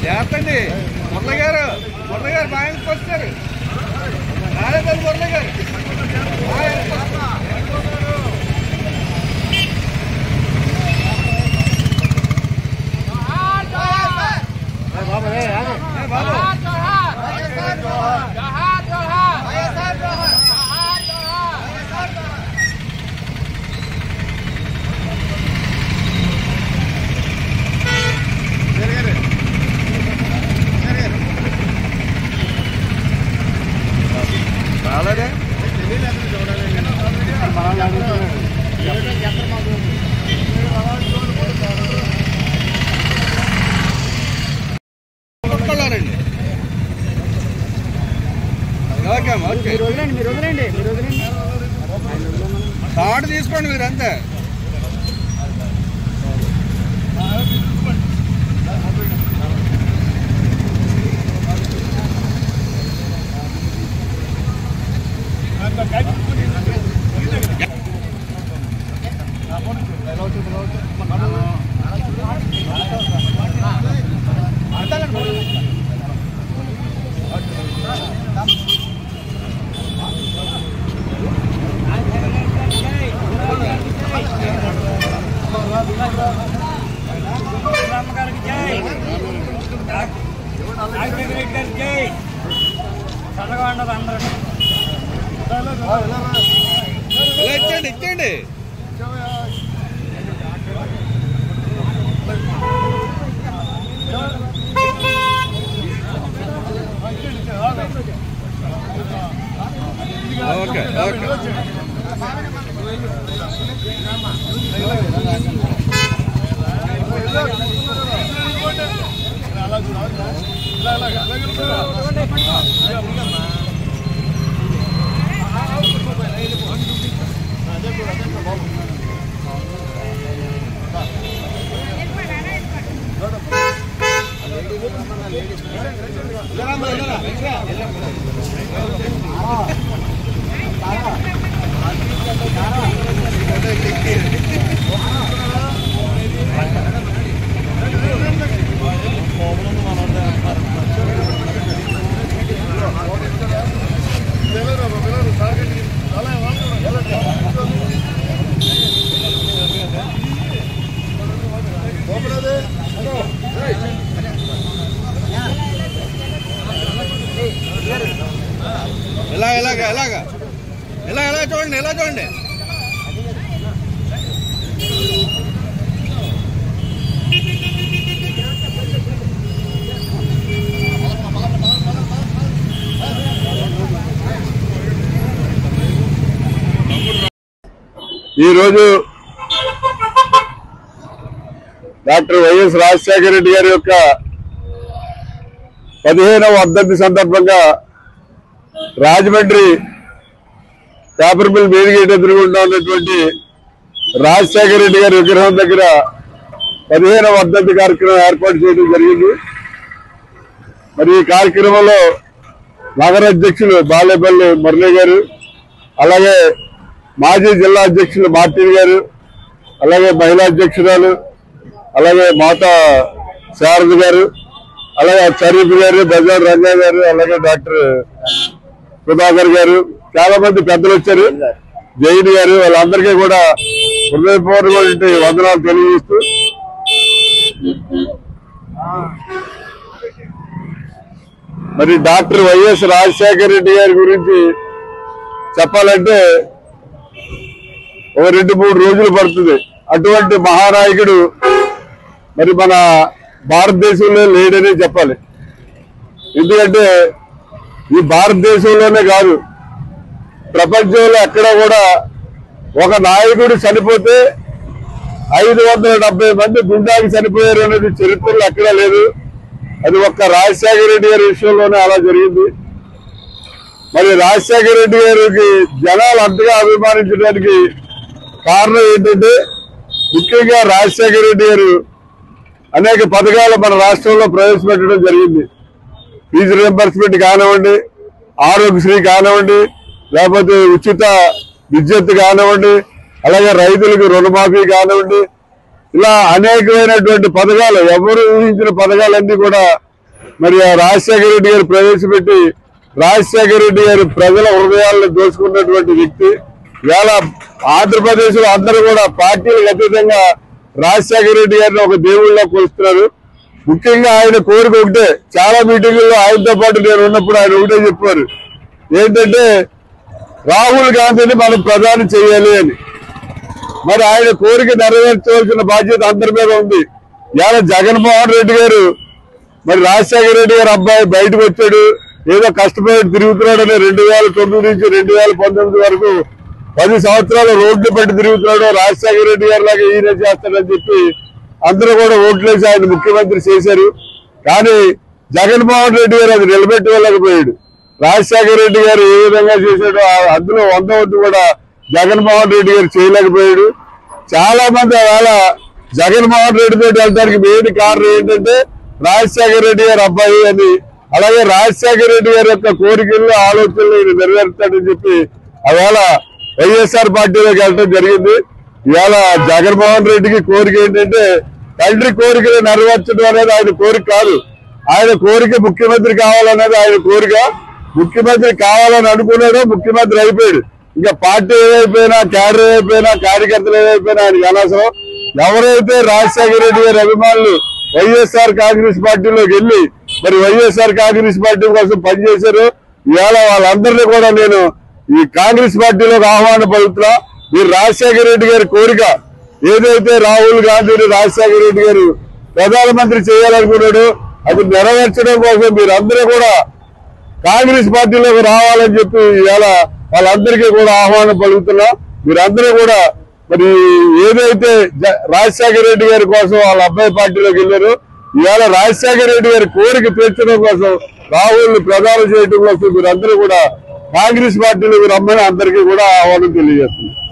చేస్తండి మురళి గారు బాగా వస్తారు నారాయణ మురళి గారు తాడు తీసుకోండి మీరంతా ఇచ్చండి ఓకే ఎలా చూడండి ఈ రోజు డాక్టర్ వైఎస్ రాజశేఖర రెడ్డి గారి యొక్క 15వ వర్ధంతి సందర్భంగా Rajahmundry paper mill main gate ఎదురుగుండా ఉన్నటువంటి రాజశేఖర రెడ్డి గారి విగ్రహం దగ్గర 15వ వర్ధంతి కార్యక్రమం ఏర్పాటు చేయడం జరిగింది. మరి ఈ కార్యక్రమంలో నగర అధ్యక్షులు బాలేపల్లి మురళి గారు, అలాగే మాజీ జిల్లా అధ్యక్షులు మార్టిన్ గారు, అలాగే మహిళా అధ్యక్షురాలు, అలాగే మాతా శారద గారు, అలాగే షరీఫ్ గారు, బజార్ రంగా గారు, అలాగే డాక్టర్ సుధాకర్ గారు, చాలా మంది పెద్దలు వచ్చారు. జైన్ గారు, వాళ్ళందరికీ కూడా హృదయపూర్వక వందనాలు తెలియజేస్తూ మరి డాక్టర్ వైఎస్ రాజశేఖర రెడ్డి గారి గురించి చెప్పాలంటే ఒక 2-3 రోజులు పడుతుంది. అటువంటి మహానాయకుడు మరి మన భారతదేశంలో లేడనే చెప్పాలి. ఎందుకంటే ఈ భారతదేశంలోనే కాదు, ప్రపంచంలో ఎక్కడ కూడా ఒక నాయకుడు చనిపోతే 570 మంది గుండాకి చనిపోయారు అనేది చరిత్రలో ఎక్కడా లేదు. అది ఒక్క రాజశేఖర రెడ్డి గారి విషయంలోనే అలా జరిగింది. మరి రాజశేఖర రెడ్డి గారికి జనాలు అంతగా అభిమానించడానికి కారణం ఏంటంటే, ముఖ్యంగా రాజశేఖర రెడ్డి గారు అనేక పథకాలు మన రాష్ట్రంలో ప్రవేశపెట్టడం జరిగింది. ఫీజు రియంబర్స్మెంట్ కానివ్వండి, ఆరోగ్యశ్రీ కానివ్వండి, లేకపోతే ఉచిత విద్యుత్ కానివ్వండి, అలాగే రైతులకు రుణమాఫీ కానివ్వండి, ఇలా అనేకమైనటువంటి పథకాలు, ఎవరు ఊహించిన పథకాలన్నీ కూడా మరి రాజశేఖర రెడ్డి గారు ప్రవేశపెట్టి రాజశేఖర రెడ్డి గారు ప్రజల హృదయాలను దోచుకున్నటువంటి వ్యక్తి. ఇవాళ ఆంధ్రప్రదేశ్ లో అందరూ కూడా పార్టీలకు అతీతంగా రాజశేఖర రెడ్డి గారిని ఒక దేవుళ్ళ కొలుస్తున్నారు. ముఖ్యంగా ఆయన కోరిక ఒకటే, చాలా మీటింగుల్లో ఆయనతో పాటు నేను ఉన్నప్పుడు ఆయన ఒకటే చెప్పారు, ఏంటంటే రాహుల్ గాంధీని మనం ప్రధాని చేయాలి అని. మరి ఆయన కోరిక నెరవేర్చవలసిన బాధ్యత అందరి మీద ఉంది. ఇవాళ జగన్మోహన్ రెడ్డి గారు మరి రాజశేఖర రెడ్డి గారు అబ్బాయి బయటకు వచ్చాడు, ఏదో కష్టపడి తిరుగుతున్నాడని 2009 నుంచి 2019 వరకు 10 సంవత్సరాలు రోడ్లు పెట్టి తిరుగుతున్నాడు. రాజశేఖర రెడ్డి గారి లాగా ఈయన చేస్తాడని చెప్పి అందరూ కూడా ఓట్లేసి ఆయన ముఖ్యమంత్రి చేశారు. కానీ జగన్మోహన్ రెడ్డి గారు అది నిలబెట్టుకోలేకపోయాడు. రాజశేఖర రెడ్డి గారు ఏ విధంగా చేశాడో అందులో 100 కూడా జగన్మోహన్ రెడ్డి గారు చేయలేకపోయాడు. చాలా మంది అలా జగన్మోహన్ రెడ్డి తోటి వెళ్ళడానికి మెయిన్ కారణం ఏంటంటే రాజశేఖర రెడ్డి గారి అబ్బాయి అని. అలాగే రాజశేఖర రెడ్డి గారి యొక్క కోరికలు ఆలోచనలు ఈయన నెరవేరుతాడని చెప్పి అవేళ వైఎస్ఆర్ పార్టీలోకి వెళ్ళడం జరిగింది. ఇవాళ జగన్మోహన్ రెడ్డికి కోరిక ఏంటంటే తండ్రి కోరికలు నెరవేర్చడం అనేది ఆయన కోరిక కాదు. ఆయన కోరిక ముఖ్యమంత్రి కావాలనేది ఆయన కోరిక. ముఖ్యమంత్రి కావాలని అనుకున్నాడు, ముఖ్యమంత్రి అయిపోయాడు. ఇంకా పార్టీ ఏదైపోయినా, క్యాడర్ ఏదైపోయినా, కార్యకర్తలు ఏదైపోయినా ఆయనకి అనవసరం. ఎవరైతే రాజశేఖర రెడ్డి గారి అభిమానులు వైఎస్ఆర్ కాంగ్రెస్ పార్టీలోకి వెళ్ళి మరి వైఎస్ఆర్ కాంగ్రెస్ పార్టీ కోసం పనిచేశారు, ఇవాళ వాళ్ళందరినీ కూడా నేను ఈ కాంగ్రెస్ పార్టీలోకి ఆహ్వానం పలుకుతున్నా. మీరు రాజశేఖర రెడ్డి గారి కోరిక ఏదైతే రాహుల్ గాంధీని రాజశేఖర రెడ్డి గారు ప్రధానమంత్రి చేయాలనుకున్నాడు, అది నెరవేర్చడం కోసం మీరందరూ కూడా కాంగ్రెస్ పార్టీలోకి రావాలని చెప్పి ఇవాళ వాళ్ళందరికీ కూడా ఆహ్వానం పలుకుతున్నా. మీరందరూ కూడా మరి ఏదైతే రాజశేఖర రెడ్డి గారి కోసం వాళ్ళ అబ్బాయి పార్టీలోకి వెళ్ళారు, ఇవాళ రాజశేఖర రెడ్డి గారి కోరిక తీర్చడం కోసం, రాహుల్ ప్రధానం చేయడం కోసం మీరందరూ కూడా కాంగ్రెస్ పార్టీలోకి రమ్మని అందరికీ కూడా ఆహ్వానం తెలియజేస్తున్నారు.